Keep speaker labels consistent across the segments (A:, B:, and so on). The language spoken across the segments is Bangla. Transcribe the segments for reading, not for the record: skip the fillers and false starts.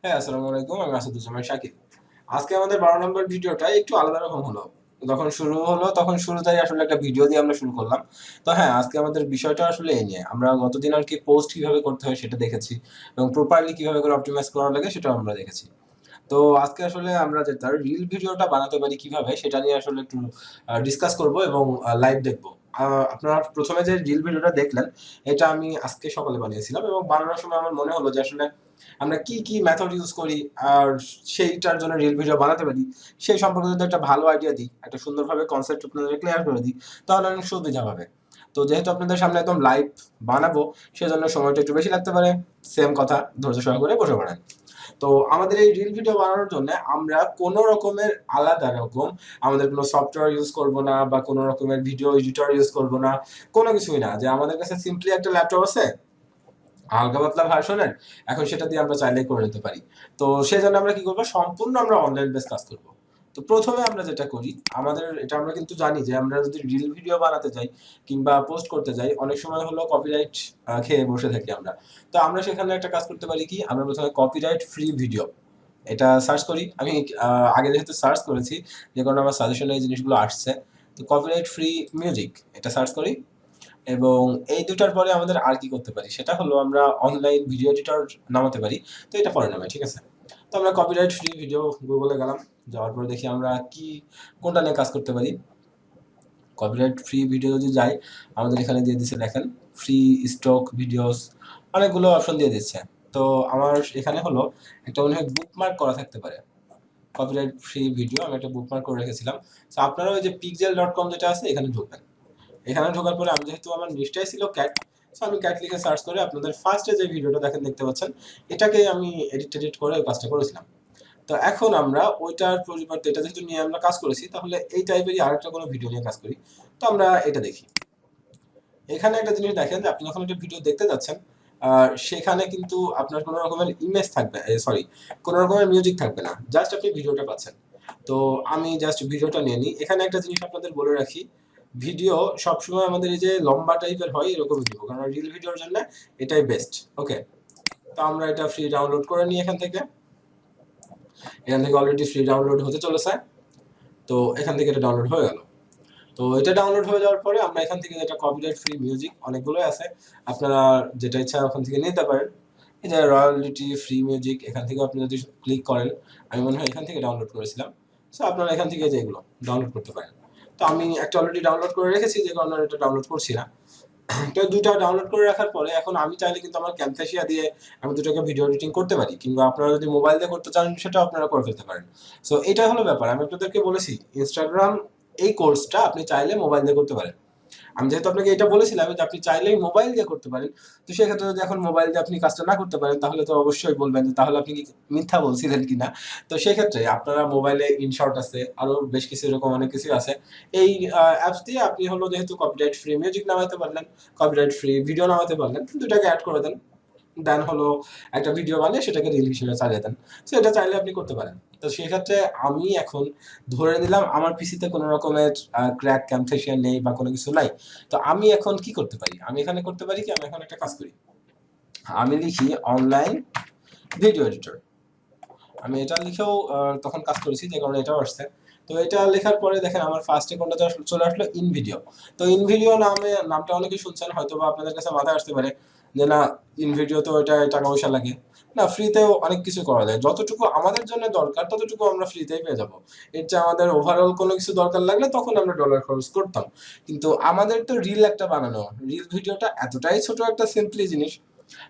A: হ্যাঁ, আসসালামু আলাইকুম। আমি আসাদুজ্জামান শাকিব। আজকে আমাদের 12 নম্বর ভিডিওটা একটু আলাদা রকম হলো। যখন শুরু হলো তখন শুরুতেই আসলে একটা ভিডিও দিয়ে আমরা শুরু করলাম। তো হ্যাঁ, আজকে আমাদের বিষয়টা আসলে এই নিয়ে। আমরা গতদিন আরকি পোস্ট কিভাবে করতে হয় সেটা দেখেছি এবং প্রপারলি কিভাবে করে অপটিমাইজ করা লাগে সেটাও আমরা দেখেছি। তো আজকে আসলে আমরা যেটা রিল ভিডিওটা বানাতে পারি কিভাবে সেটা নিয়ে আসলে একটু ডিসকাস করব এবং লাইভ দেখবো। আপনারা প্রথমে যে রিল ভিডিওটা দেখলেন এটা আমি আজকে সকালে বানিয়েছিলাম এবং বানানোর সময় আমার মনে হলো যে আসলে আমরা কি কি মেথড ইউজ করি আর সেইটার জন্য রিল ভিডিও বানাতে পারি সেই সম্পর্কে যদি একটা ভালো আইডিয়া দিই, একটা সুন্দরভাবে কনসেপ্ট আপনাদের ক্লিয়ার করে দিই, তাহলে অনেক সুবিধা হবে। তো যেহেতু আপনাদের সামনে একদম লাইভ বানাবো সেজন্য সময়টা একটু বেশি লাগতে পারে। সেম কথা, ধৈর্য সহকারে বসে পড়েন। তো আমাদের এই রিল ভিডিও বানানোর জন্য আমরা কোনো রকমের আলাদা রকম আমাদের কোনো সফটওয়্যার ইউজ করব না বা কোনো রকমের ভিডিও এডিটর ইউজ করব না, কোনো কিছুই না। যে আমাদের কাছে সিম্পলি একটা ল্যাপটপ আছে হালকা পাতলা ভার্সনের, এখন সেটা দিয়ে আমরা চাইলেই করে নিতে পারি। তো সেজন্য আমরা কি করবো, সম্পূর্ণ আমরা অনলাইন বেস কাজ করবো। তো প্রথমে আমরা যেটা করি, আমাদের এটা আমরা কিন্তু জানি যে আমরা যদি রিল ভিডিও বানাতে যাই কিংবা পোস্ট করতে যাই অনেক সময় হলো কপিরাইট খেয়ে বসে থাকি আমরা। তো আমরা সেখানে একটা কাজ করতে পারি কি, আমরা প্রথমে কপিরাইট ফ্রি ভিডিও এটা সার্চ করি। আমি আগে যেহেতু সার্চ করেছি যে কারণে আমার সাজেশনে এই জিনিসগুলো আসছে। তো কপিরাইট ফ্রি মিউজিক এটা সার্চ করি এবং এই দুটার পরে আমাদের আর কি করতে পারি সেটা হলো আমরা অনলাইন ভিডিও এডিটর নামাতে পারি। তো এটা পরে নামাই, ঠিক আছে। তো আমরা কপিরাইট ফ্রি ভিডিও গুগলে গেলাম, যাওয়ার পরে দেখি আমরা কি কোনটা নিয়ে কাজ করতে পারি। কপিরাইট ফ্রি ভিডিও যদি যাই, আমাদের এখানে দিয়ে দিচ্ছে দেখেন ফ্রি স্টক ভিডিওস, অনেকগুলো অপশন দিয়ে দিচ্ছে। তো আমার এখানে হলো একটা মনে হয় বুকমার্ক করা থাকতে পারে কপিরাইট ফ্রি ভিডিও, আমি একটা বুকমার্ক করে রেখেছিলাম। তো আপনারা ওই যে pixel.com যেটা আছে এখানে ঢুকবেন। এখানে ঢোকার পরে আমি যেহেতু আমার নিচটাই ছিল ক্যাট, সো আমি ক্যাট লিখে সার্চ করে আপনাদের ফার্স্টে যে ভিডিওটা দেখেন দেখতে পাচ্ছেন এটাকে আমি এডিট করে ওই কাজটা করেছিলাম। তো এখন আমরা ওইটার পরিবর্তে এটা যেহেতু নিয়ে আমরা কাজ করেছি তাহলে এই টাইপেরই আরেকটা কোনো ভিডিও নিয়ে কাজ করি। তো আমরা এটা দেখি। এখানে একটা জিনিস দেখেন যে আপনি যখন একটা ভিডিও দেখতে যাচ্ছেন সেখানে কিন্তু আপনার কোনো রকমের ইমেজ থাকবে, সরি, কোনো রকমের মিউজিক থাকবে না, জাস্ট আপনি ভিডিওটা পাচ্ছেন। তো আমি জাস্ট ভিডিওটা নিয়ে নিই। এখানে একটা জিনিস আপনাদের বলে রাখি, ভিডিও সবসময় আমাদের এই যে লম্বা টাইপের হয় এরকমই দিব, কারণ রিল ভিডিওর জন্য এটাই বেস্ট। ওকে, তো আমরা এটা ফ্রি ডাউনলোড করে নিই এখান থেকে অলরেডি ফ্রি ডাউনলোড হতে চলেছে। তো এখান থেকে এটা ডাউনলোড হয়ে গেল। তো এটা ডাউনলোড হয়ে যাওয়ার পরে আমরা এখান থেকে যেটা কপিরাইট ফ্রি মিউজিক অনেকগুলোই আছে, আপনারা যেটা ইচ্ছা ওখান থেকে নিতে পারেন। এই যে রয়্যালটি ফ্রি মিউজিক, এখান থেকে আপনি যদি ক্লিক করেন, আমি মনে হয় এখান থেকে ডাউনলোড করেছিলাম। সো আপনারা এখান থেকে যেগুলো ডাউনলোড করতে পারেন। তো আমি একটা অলরেডি ডাউনলোড করে রেখেছি যে কারণে এটা ডাউনলোড করছি না। তো দুইটা ডাউনলোড করে রাখার পরে এখন আমি চাইলে কিন্তু আমার ক্যামথেসিয়া দিয়ে আমি দুটোকে ভিডিও এডিটিং করতে পারি, কিংবা আপনারা যদি মোবাইল দিয়ে করতে চান সেটাও আপনারা করে ফেলতে পারেন। সো এটা হলো ব্যাপার। আমি আপনাদেরকে বলেছি ইনস্টাগ্রাম এই কোর্সটা আপনি চাইলে মোবাইল দিয়ে করতে পারেন। আমি যেহেতু আপনাকে এটা বলেছিলাম যে আপনি চাইলেই মোবাইল দিয়ে করতে পারেন, তো সেক্ষেত্রে যদি এখন মোবাইল দিয়ে আপনি কাজটা না করতে পারেন তাহলে তো অবশ্যই বলবেন যে তাহলে আপনি কি মিথ্যা বলছিলেন কিনা। তো সেক্ষেত্রে আপনারা মোবাইলে ইনশর্ট আছে, আরো বেশ কিছু এরকম অনেক কিছু আছে। এই অ্যাপস দিয়ে আপনি হলো যেহেতু কপিরাইট ফ্রি মিউজিক নামাতে পারলেন, কপিরাইট ফ্রি ভিডিও নামাতে পারলেন, দুটাকে অ্যাড করে দেন, দেন হলো একটা ভিডিও বানিয়ে সেটাকে রিল হিসেবে চালিয়ে দেন। তো এটা চাইলে আপনি করতে পারেন। তো সেক্ষেত্রে আমি এখন ধরে নিলাম আমার পিসিতে কোনো রকমের ক্র্যাক ক্যামথেশিয়া নেই বা কোনো কিছু নাই। তো আমি এখন কি করতে পারি, আমি এখানে করতে পারি কি, আমি এখন একটা কাজ করি, আমি লিখি অনলাইন ভিডিও এডিটর। আমি এটা লিখেও তখন কাজ করেছি যে কারণে এটাও আসছে। তো এটা লেখার পরে দেখেন আমার ফার্স্টে কোনটা চলে আসলো, ইন ভিডিও। তো ইন ভিডিও নামটা অনেকেই শুনছেন, হয়তো বা আপনাদের কাছে মাথায় আসতে পারে যে না, ইন ভিডিও তো এটা টাকা পয়সা লাগে। না, ফ্রিতেও অনেক কিছু করা যায়, যতটুকু আমাদের জন্য দরকার ততটুকু আমরা ফ্রিতেই পেয়ে যাবো। এর চেয়ে আমাদের ওভারঅল কোনো কিছু দরকার লাগলে তখন আমরা ডলার খরচ করতাম। কিন্তু আমাদের তো রিল একটা বানানো, রিল ভিডিওটা এতটাই ছোট একটা সিম্পলি জিনিস,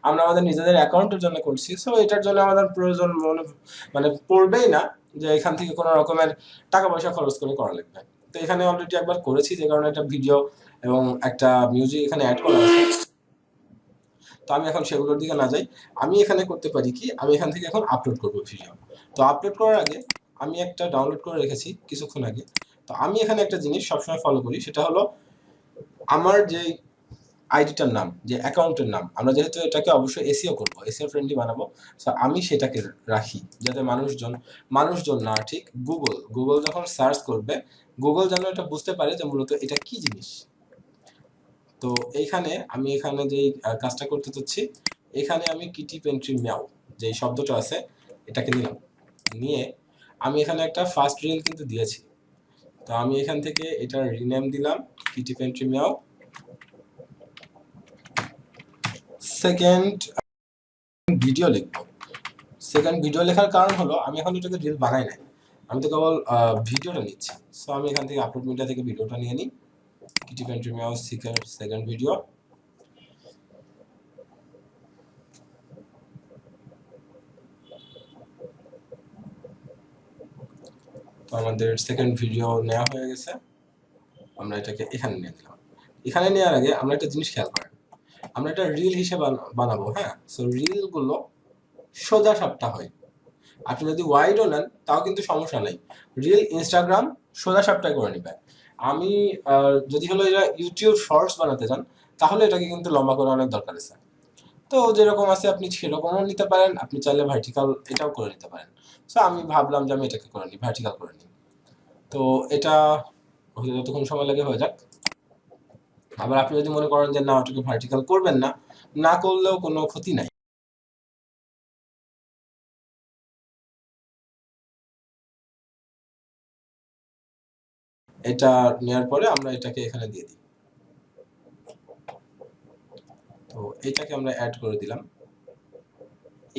A: আমরা আমাদের নিজেদের অ্যাকাউন্টের জন্য করছি। সো এটার জন্য আমাদের প্রয়োজন মানে পড়বেই না যে এখান থেকে কোনো রকমের টাকা পয়সা খরচ করে করা লাগবে। তো এখানে অলরেডি একবার করেছি যে কারণে একটা ভিডিও এবং একটা মিউজিক এখানে অ্যাড করা আছে। তো আমি এখন সেগুলোর দিকে না যাই, আমি এখানে করতে পারি কি, আমি এখান থেকে এখন আপলোড করবো ভিডিও। তো আপলোড করার আগে আমি একটা ডাউনলোড করে রেখেছি কিছুক্ষণ আগে। তো আমি এখানে একটা জিনিস সবসময় ফলো করি, সেটা হলো আমার যে আইডিটার নাম, যে অ্যাকাউন্টের নাম, আমরা যেহেতু এটাকে অবশ্যই এসইও করবো, এসইও ফ্রেন্ডলি বানাবো। সো আমি সেটাকে রাখি যাতে মানুষজন না, ঠিক গুগল যখন সার্চ করবে, গুগল যেন এটা বুঝতে পারে যে মূলত এটা কি জিনিস। তো এইখানে আমি এখানে যে কাজটা করতে চাচ্ছি, এখানে আমি কিটি পেন্ট্রি ম্যাও যে শব্দটা আছে এটাকে নিলাম, নিয়ে আমি এখানে একটা ফার্স্ট রিল কিন্তু দিয়েছি। তো আমি এখান থেকে এটা রিনেম দিলাম কিটি পেন্ট্রি ম্যাও। সেকেন্ড ভিডিও লিখবো। সেকেন্ড ভিডিও লেখার কারণ হলো আমি এখন এটাকে রিল বানাই নাই, আমি তো কেবল ভিডিওটা নিচ্ছি। সো আমি এখান থেকে আপলোড মিডিয়া থেকে ভিডিওটা নিয়ে নিই, কিটি পেন্ট্রি ম্যাও সেকেন্ড ভিডিও। তো আমাদের সেকেন্ড ভিডিও নেওয়া হয়ে গেছে, আমরা এটাকে এখানে নিয়ে দিলাম। এখানে নেওয়ার আগে আমরা একটা জিনিস খেয়াল করেন, আমরা এটা রিল হিসেবে বানাবো। হ্যাঁ, সো রিল গুলো সোজা সাপটা হয়। আপনি যদি ওয়াইডও নেন তাও কিন্তু সমস্যা নেই, রিল ইনস্টাগ্রাম সোজা সাপটাই করে নিবে। আমি যদি হলো এটা ইউটিউব শর্টস বানাতে চান তাহলে এটাকে কিন্তু লম্বা করে অনেক দরকার আছে। তো যেরকম আছে আপনি সেরকমও নিতে পারেন, আপনি চাইলে ভার্টিক্যাল এটাও করে নিতে পারেন। সো আমি ভাবলাম যে আমি এটাকে করে নিই, ভার্টিক্যাল করে নিই। তো এটা যতক্ষণ সময় লাগে হয়ে যাক। আবার আপনি যদি মনে করেন যে না ওটাকে ভার্টিক্যাল করবেন না, না করলেও কোনো ক্ষতি নাই। এটা নেওয়ার পরে আমরা এটাকে এখানে দিয়ে দিই। তো এটাকে আমরা অ্যাড করে দিলাম।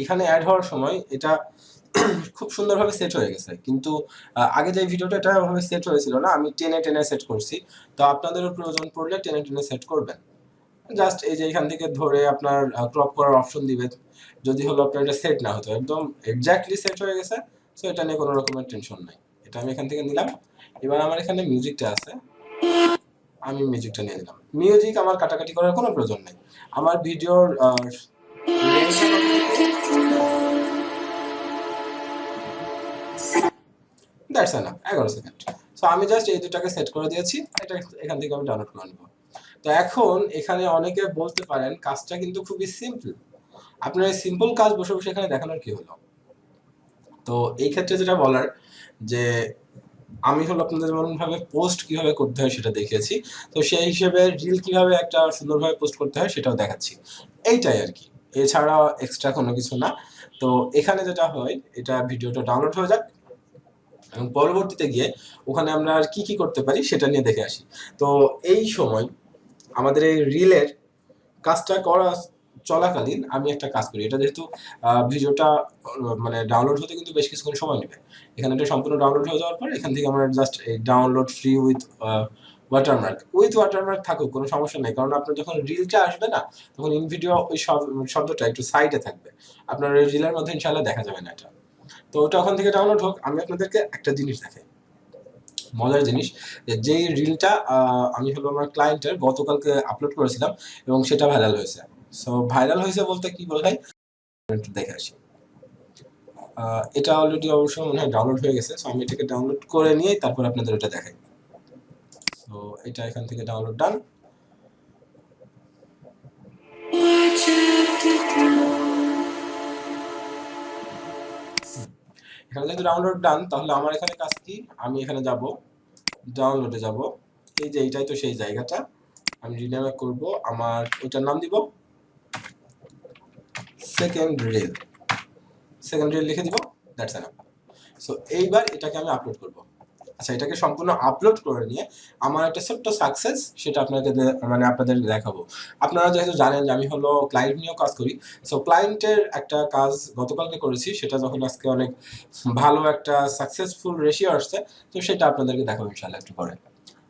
A: এখানে অ্যাড হওয়ার সময় এটা খুব সুন্দরভাবে সেট হয়ে গেছে, কিন্তু আগে যে ভিডিওটা এটা ভাবে সেট হয়েছিল না, আমি টেনে টেনে সেট করছি। তো আপনাদেরও প্রয়োজন পড়লে টেনে টেনে সেট করবেন। জাস্ট এই যে এখান থেকে ধরে আপনার ক্রপ করার অপশন দিবে, যদি হলো আপনার এটা সেট না হতো, একদম এক্স্যাক্টলি সেট হয়ে গেছে। সো এটা নিয়ে কোনো রকমের টেনশন নাই। এটা আমি এখান থেকে নিলাম। এবার আমার এখানে মিউজিকটা আছে, আমি মিউজিকটা নিয়ে নিলাম। মিউজিক আমার কাটাকাটি করার কোনো প্রয়োজন নেই। আমার ভিডিওর দ্যাটস এনাফ 11 সেকেন্ড। সো আমি জাস্ট এই দুটাকে সেট করে দিয়েছি, এটা এখান থেকে আমি ডাউনলোড করে নেব। তো এখন এখানে অনেকে বলতে পারেন কাজটা কিন্তু খুবই সিম্পল, আপনার এই সিম্পল কাজ বসে বসে এখানে দেখানোর কি হলো। তো এই ক্ষেত্রে যেটা বলার যে আমি হলো আপনাদের যেমন ভাবে পোস্ট কিভাবে করতে হয় সেটা দেখিয়েছি, তো সেই হিসেবে রিল কিভাবে একটা সুন্দরভাবে পোস্ট করতে হয় সেটাও দেখাচ্ছি। এইটাই আর কি, এছাড়া এক্সট্রা কোনো কিছু না। তো এখানে যেটা হয়, এটা ভিডিওটা ডাউনলোড হয়ে যাক এবং পরবর্তীতে গিয়ে ওখানে আমরা আর কি কি করতে পারি সেটা নিয়ে দেখে আসি। তো এই সময় আমাদের এই রিলের কাজটা করা চলাকালীন আমি একটা কাজ করি। এটা যেহেতু ভিডিওটা মানে ডাউনলোড হতে কিন্তু বেশ কিছুক্ষণ সময় নেবে, এখানে এটা সম্পূর্ণ ডাউনলোড হয়ে যাওয়ার পর এখান থেকে আমরা জাস্ট এই ডাউনলোড ফ্রি ওয়াটারমার্ক থাকুক কোনো সমস্যা নেই, কারণ আপনার যখন রিলটা আসবে না তখন ইন ভিডিও ওই শব্দটা একটু সাইডে থাকবে, আপনার ওই রিলের মধ্যে ইনশাআল্লাহ দেখা যাবে না এটা। তো ওটা ওখান থেকে ডাউনলোড হোক। আমি আপনাদেরকে একটা জিনিস দেখাই, মজার জিনিস, যেই রিলটা আমি হলো আমার ক্লায়েন্টের গতকালকে আপলোড করেছিলাম এবং সেটা ভাইরাল হয়েছে। সো ভাইরাল হয়েছে বলতে কি বোঝায় একটু দেখে আসি। এটা অলরেডি অবশ্য মনে হয় ডাউনলোড হয়ে গেছে। সো আমি এটাকে ডাউনলোড করে নিয়ে তারপর আপনাদের এটা দেখাই। সো এটা এখান থেকে ডাউনলোড ডান। এখানে যেহেতু ডাউনলোড ডান, তাহলে আমার এখানে কাজ কি, আমি এখানে যাব, ডাউনলোডে যাব, এই যে এইটাই তো সেই জায়গাটা, আমি রিনেম করব, আমার ওইটার নাম দিব সেকেন্ড রিল, সেকেন্ড রিল লিখে দিব, দ্যাটস এনাফ। সো এইবার এটাকে আমি আপলোড করব। আচ্ছা, এটাকে সম্পূর্ণ আপলোড করে নিয়ে আমার একটা ছোট্ট সাকসেস সেটা আপনাকে মানে আপনাদের দেখাবো। আপনারা যেহেতু জানেন যে আমি হলো ক্লায়েন্ট নিয়েও কাজ করি, সো ক্লায়েন্টের একটা কাজ গতকালকে করেছি, সেটা যখন আজকে অনেক ভালো একটা সাকসেসফুল রেশিও আসছে, তো সেটা আপনাদেরকে দেখাবো ইনশাআল্লাহ একটু পরে।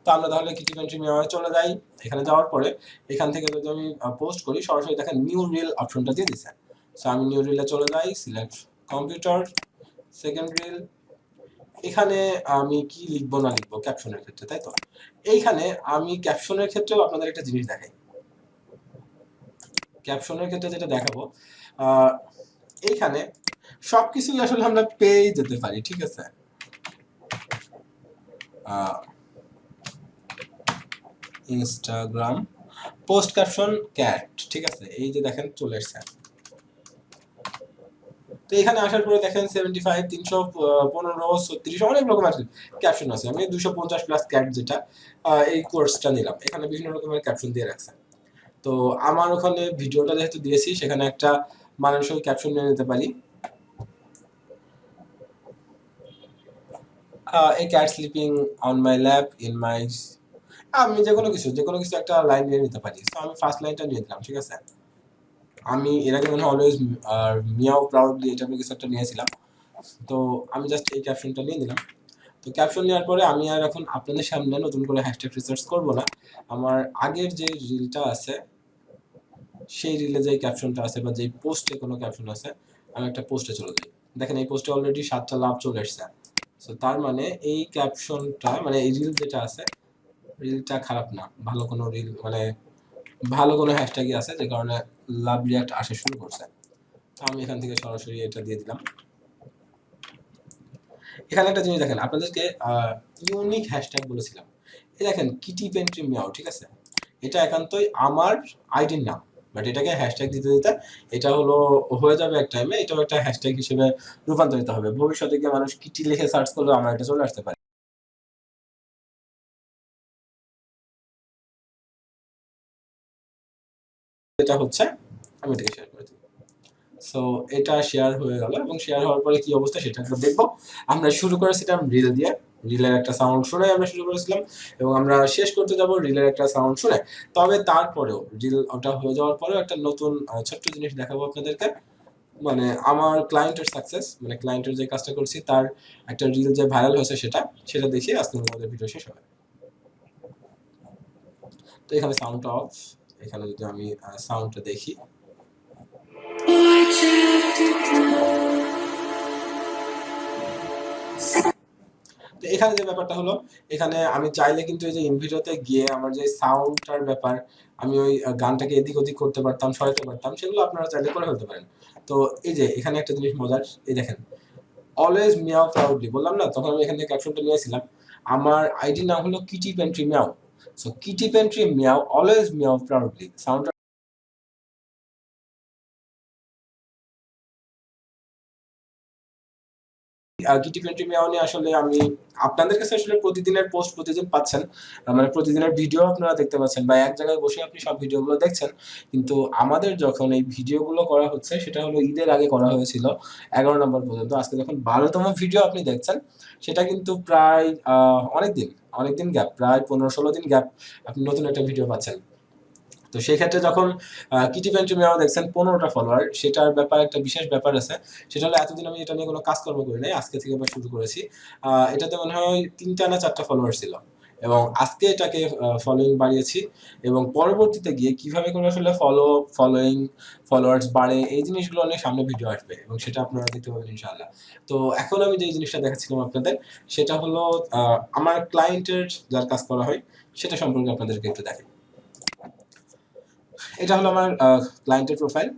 A: তো আমরা তাহলে কিটি পেন্ট্রি মেওয়ায় চলে যাই। এখানে যাওয়ার পরে এখান থেকে যদি আমি পোস্ট করি, সরাসরি দেখেন নিউ রিল অপশনটা দিয়ে দিচ্ছে। সো আমি নিউ রিলে চলে যাই, সিলেক্ট কম্পিউটার, সেকেন্ড রিল। এখানে আমি কি লিখবো না লিখবো ক্যাপশনের ক্ষেত্রে, তাই তো? এইখানে আমি ক্যাপশনের ক্ষেত্রেও আপনাদের একটা জিনিস দেখাই। ক্যাপশনের ক্ষেত্রে যেটা দেখাবো, এইখানে সবকিছুই আসলে আমরা পেয়ে যেতে পারি, ঠিক আছে? ইনস্টাগ্রাম পোস্ট ক্যাপশন ক্যাট, ঠিক আছে, এই যে দেখেন চলে এসছে। তো এখানে আসার পরে দেখেন 75, 315, 36 অনেক রকমের ক্যাপশন আছে। আমি 250 প্লাস ক্যাট যেটা এই কোর্সটা নিলাম, এখানে বিভিন্ন রকমের ক্যাপশন দিয়ে রাখছে। তো তো আমার ওখানে ভিডিওটা যেহেতু দিয়েছি সেখানে একটা মানানসই ক্যাপশন নিয়ে নিতে পারি, এ cat sleeping on my lap in my, আমি যে কোনো কিছু একটা লাইন নিয়ে নিতে পারি। তো আমি ফার্স্ট লাইনটা নিয়ে নিলাম, ঠিক আছে। আমি এর আগে মনে হয় অলওয়েজ মিয়াও প্রাউডলি এটা আমি কিছু একটা নিয়েছিলাম। তো আমি জাস্ট এই ক্যাপশনটা নিয়ে নিলাম। তো ক্যাপশন নেওয়ার পরে আমি আর এখন আপনাদের সামনে নতুন করে হ্যাশট্যাগ রিসার্চ করব না। আমার আগের যে রিলটা আছে সেই রিলে যে ক্যাপশনটা আছে বা যেই পোস্টে কোনো ক্যাপশন আছে, আমি একটা পোস্টে চলে যাই। দেখেন এই পোস্টে অলরেডি 7টা লাভ চলে এসেছে। সো তার মানে এই ক্যাপশনটা মানে এই রিল যেটা আছে, রিলটা খারাপ না, ভালো কোনো রিল মানে ভালো কোনো হ্যাশট্যাগই আছে যে কারণে লাভ রিয়াক্ট আসা শুরু করছে। তো আমি এখান থেকে সরাসরি এটা দিয়ে দিলাম। এখানে একটা জিনিস দেখেন, আপনাদেরকে ইউনিক হ্যাশট্যাগ বলেছিলাম। এই দেখেন কিটি পেন্ট্রি মিয়াও, ঠিক আছে। এটা একান্তই আমার আইডির নাম, বাট এটাকে হ্যাশট্যাগ দিতে দিতে এটা হলো হয়ে যাবে এক টাইমে, এটাও একটা হ্যাশট্যাগ হিসেবে রূপান্তরিত হবে। ভবিষ্যতে গিয়ে মানুষ কিটি লিখে সার্চ করলেও আমার এটা চলে আসতে পারে। এটা হচ্ছে আমি এটাকে শেয়ার করে দিই। সো এটা শেয়ার হয়ে গেল এবং শেয়ার হওয়ার পরে কি অবস্থা সেটা একবার দেখবো। আমরা শুরু করেছিলাম রিল দিয়ে, রিলের একটা সাউন্ড শুনে আমরা শুরু করেছিলাম এবং আমরা শেষ করতে যাব রিলের একটা সাউন্ড শুনে। তবে তারপরেও রিল ওটা হয়ে যাওয়ার পরেও একটা নতুন ছোট্ট জিনিস দেখাবো আপনাদেরকে। মানে আমার ক্লায়েন্টের সাকসেস, মানে ক্লায়েন্টের যে কাজটা করছি তার একটা রিল যে ভাইরাল হয়েছে সেটা দেখিয়ে আজকে আমাদের ভিডিও শেষ হবে। তো এখানে সাউন্ড অফ, এখানে যদি আমি সাউন্ডটা দেখি, তো এখানে যে ব্যাপারটা হলো, এখানে আমি চাইলে কিন্তু এই যে ইনভিডিওতে গিয়ে আমার যে সাউন্ডটার ব্যাপার, আমি ওই গানটাকে এদিক ওদিক করতে পারতাম, সরাতে পারতাম, সেগুলো আপনারা চাইলে করে ফেলতে পারেন। তো এই যে এখানে একটা জিনিস মজার, এই দেখেন অলওয়েজ মিয়াও প্রাউডলি বললাম না, তখন আমি এখান থেকে ক্যাপশনটা নিয়েছিলাম। আমার আইডি নাম হলো Kitty Pantry Meow. So Kitty Pantry Meow always meow proudly sound. Kitty Pantry Meow নিয়ে আসলে আমি আপনাদের কাছে আসলে প্রতিদিনের পোস্ট প্রতিদিন পাচ্ছেন, মানে প্রতিদিনের ভিডিও আপনারা দেখতে পাচ্ছেন বা এক জায়গায় বসে আপনি সব ভিডিওগুলো দেখছেন। কিন্তু আমাদের যখন এই ভিডিওগুলো করা হচ্ছে সেটা হলো ঈদের আগে করা হয়েছিল 11 নম্বর পর্যন্ত। আজকে যখন 12তম ভিডিও আপনি দেখছেন, সেটা কিন্তু প্রায় অনেকদিন অনেকদিন গ্যাপ, প্রায় 15-16 দিন গ্যাপ আপনি নতুন একটা ভিডিও পাচ্ছেন। তো সেই ক্ষেত্রে যখন কিটি পেন্ট্রি মিয়াও দেখছেন 15টা ফলোয়ার, সেটার ব্যাপার একটা বিশেষ ব্যাপার আছে। সেটা হলো এতদিন আমি এটা নিয়ে কোনো কাজকর্ম করি নাই, আজকে থেকে আবার শুরু করেছি। এটাতে মনে হয় 3টা না 4টা ফলোয়ার ছিল এবং আজকে এটাকে ফলোয়িং বাড়িয়েছি এবং পরবর্তীতে গিয়ে কিভাবে করে আসলে ফলোয়িং ফলোয়ার্স বাড়ে এই জিনিসগুলো নিয়ে সামনে ভিডিও আসবে এবং সেটা আপনারা দেখতে পাবেন ইনশাআল্লাহ। তো এখন আমি যে জিনিসটা দেখাচ্ছিলাম আপনাদের, সেটা হলো আমার ক্লায়েন্টের যার কাজ করা হয় সেটা সম্পর্কে আপনাদেরকে একটু দেখাই। এটা হলো আমার ক্লায়েন্টের প্রোফাইল,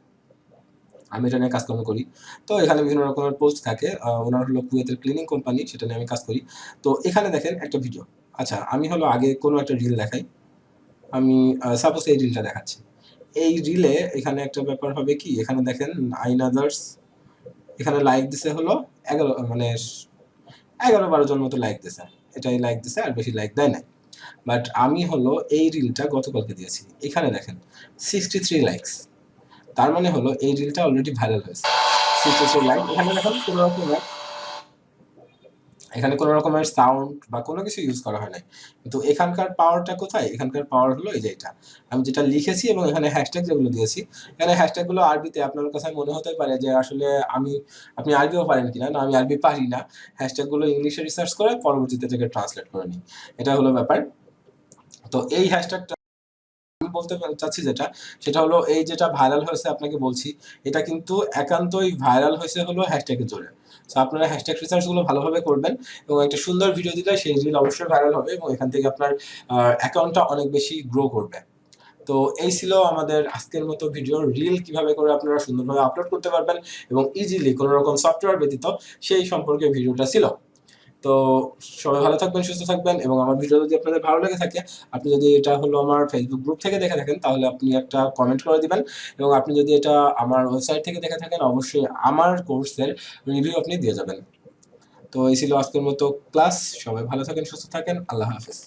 A: আমি এটা নিয়ে কাজকর্ম করি। তো এখানে বিভিন্ন রকমের পোস্ট থাকে, ওনার হলো কুয়েতের ক্লিনিং কোম্পানি, সেটা নিয়ে আমি কাজ করি। তো এখানে দেখেন একটা ভিডিও। আচ্ছা আমি হলো আগে কোনো একটা রিল দেখাই, আমি সাপোজ এই রিলটা দেখাচ্ছি। এই রিলে এখানে একটা ব্যাপার হবে কি, এখানে দেখেন আইন আদার্স এখানে লাইক দিছে হলো 11, মানে 11-12 জন মতো লাইক দিছে, এটাই লাইক দিছে আর বেশি লাইক দেয় নাই। বাট আমি হলো এই রিলটা গতকালকে দিয়েছি, এখানে দেখেন 63 লাইকস। তার মানে হলো এই রিলটা অলরেডি ভাইরাল হয়েছে। লাইক এখানে দেখেন এখানে কোনো রকমের সাউন্ড বা কোনো কিছু ইউজ করা হয় নাই, কিন্তু এখানকার পাওয়ারটা কোথায়, এখানকার পাওয়ার হলো এই যে এটা আমি যেটা লিখেছি এবং এখানে হ্যাশট্যাগ যেগুলো দিয়েছি, এখানে হ্যাশট্যাগুলো আরবিতে। আপনার কাছে মনে হতে পারে যে আসলে আপনি আরবিও পারেন কিনা, না আমি আরবি পারি না, হ্যাশট্যাগুলো ইংলিশে রিসার্চ করে পরবর্তীতে এটাকে ট্রান্সলেট করে নিই, এটা হলো ব্যাপার। তো এই হ্যাশট্যাগটা আমি বলতে চাচ্ছি যেটা, সেটা হলো এই যেটা ভাইরাল হয়েছে আপনাকে বলছি, এটা কিন্তু একান্তই ভাইরাল হয়েছে হলো হ্যাশট্যাগের জোরে। সো আপনারা হ্যাশট্যাগ রিসার্চ গুলো ভালোভাবে করবেন এবং একটা সুন্দর ভিডিও দিলে সেই রিল অবশ্যই ভাইরাল হবে এবং এখান থেকে আপনার অ্যাকাউন্টটা অনেক বেশি গ্রো করবে। তো এই ছিল আমাদের আজকের মতো ভিডিও, রিল কিভাবে করে আপনারা সুন্দরভাবে আপলোড করতে পারবেন এবং ইজিলি কোনো রকম সফটওয়্যার ব্যতীত সেই সম্পর্কে ভিডিওটা ছিল। তো সবাই ভালো থাকবেন, সুস্থ থাকবেন এবং আমার ভিডিও যদি আপনাদের ভালো লেগে থাকে, আপনি যদি এটা হলো আমার ফেসবুক গ্রুপ থেকে দেখে থাকেন তাহলে আপনি একটা কমেন্ট করে দিবেন এবং আপনি যদি এটা আমার ওয়েবসাইট থেকে দেখে থাকেন অবশ্যই আমার কোর্সের রিভিউ আপনি দিয়ে যাবেন। তো এই ছিল আজকের মতো ক্লাস, সবাই ভালো থাকেন, সুস্থ থাকেন, আল্লাহ হাফেজ।